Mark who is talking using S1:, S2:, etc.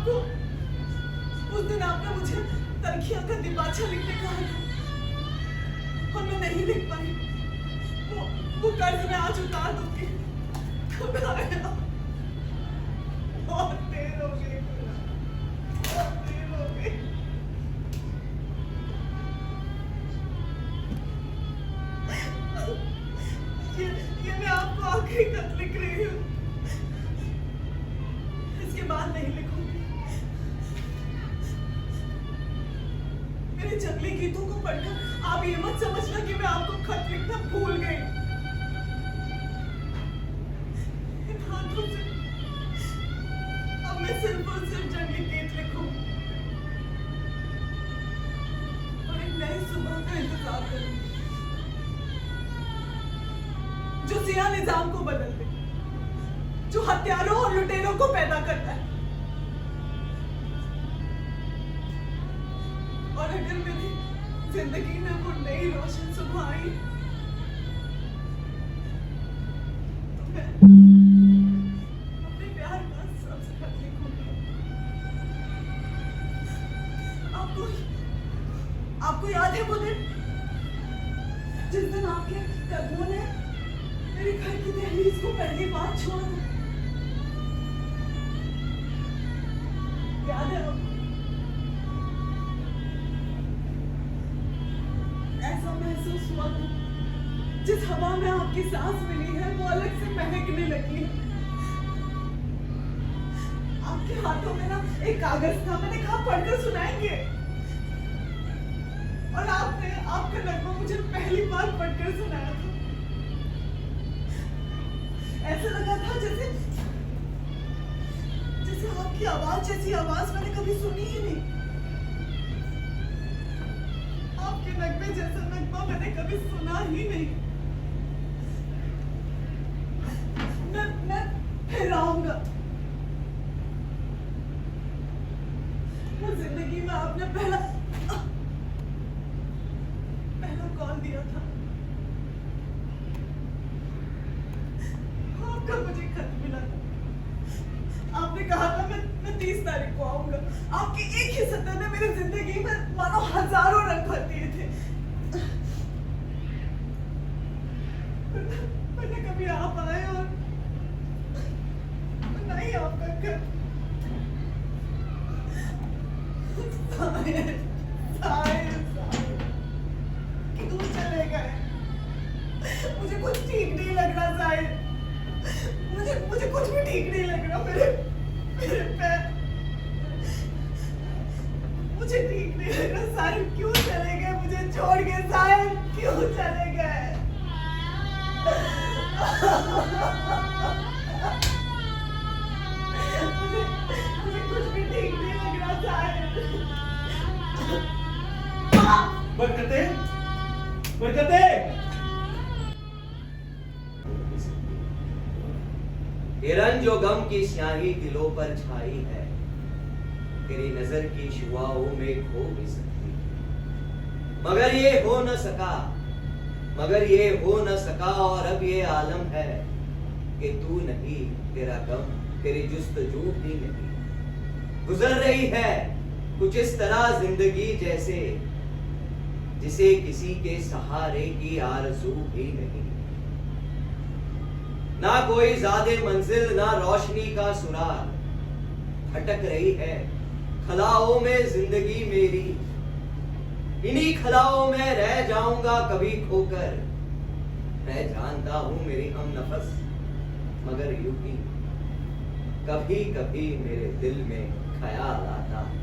S1: आपको उस दिन आपने मुझे तनखियां का दिबाचा लिखने कहा था और मैं नहीं लिख पाई। वो कर्ज मैं आज उतार दूंगी। कब आया? बहुत देर हो गई, बहुत देर हो गई। ये मैं आपको आखिरी खत लिख रही हूँ, इसके बाद नहीं लिखूंगी। मेरे जंगली गीतों को पढ़कर आप ये मत समझना कि मैं आपको खत लिखना भूल गई। इन हाथों से अब मैं सिर्फ और सिर्फ जंगली गीत लिखूंगी और एक नई सुबह का इंतजार करूंगी जो सिया निजाम को बदल दे, जो हत्यारों और लुटेरों को पैदा करता है। और अगर मेरी जिंदगी में वो नई रोशन सुबह आई तो मैं अपने प्यार का सबसे खत लिखूंगी। आपको याद है वो दिन जिस दिन आपके कदमों ने मेरे घर की दहलीज को पहली बार छोड़ दिया? याद है आपको? ऐसा महसूस हुआ था जिस हवा में आपकी सांस मिली है वो अलग से महकने लगी है। आपके हाथों में ना एक कागज था, मैंने कहा पढ़कर सुनाएंगे और आपने आपका नगमा मुझे पहली बार पढ़कर सुनाया था। ऐसा लगा था जैसे आपकी आवाज जैसी आवाज मैंने कभी सुनी ही नहीं। आपके नगमे जैसा नगमा मैंने कभी सुना ही नहीं। मैं फिर आऊंगा। वो जिंदगी में आपने पहला कॉल दिया था, आपका मुझे खत मिला था। आपने कहा था मैं 30 तारीख को आऊंगा। आपकी एक ही सत्ता ने मेरी जिंदगी में मानो हजारों रंग भर दिए थे। मैंने कभी आप आए और नहीं आपका घर। क्यों चले गए? मुझे कुछ ठीक नहीं लग रहा साहिल। मुझे कुछ भी ठीक नहीं लग रहा। मेरे पैर मुझे ठीक नहीं लग रहा साहिल। क्यों चले गए मुझे छोड़ के? साहिल क्यों चले गए? मुझे कुछ भी ठीक नहीं लग रहा साहिल।
S2: बरकते, बरकते।
S3: हिरन जो गम की स्याही दिलों पर छाई है, तेरी नजर की शुआओं में खो भी सकती है। मगर ये हो न सका और अब ये आलम है कि तू नहीं, तेरा गम, तेरी जुस्तजू भी नहीं। गुजर रही है कुछ इस तरह जिंदगी जैसे जिसे किसी के सहारे की आरज़ू भी नहीं। ना कोई ज़ादे मंजिल, ना रोशनी का सुराग। भटक रही है खलाओं में जिंदगी मेरी। इन्हीं खलाओं में रह जाऊंगा कभी खोकर। मैं जानता हूं मेरी हम नफस, मगर यूं ही कभी कभी मेरे दिल में ख्याल आता है।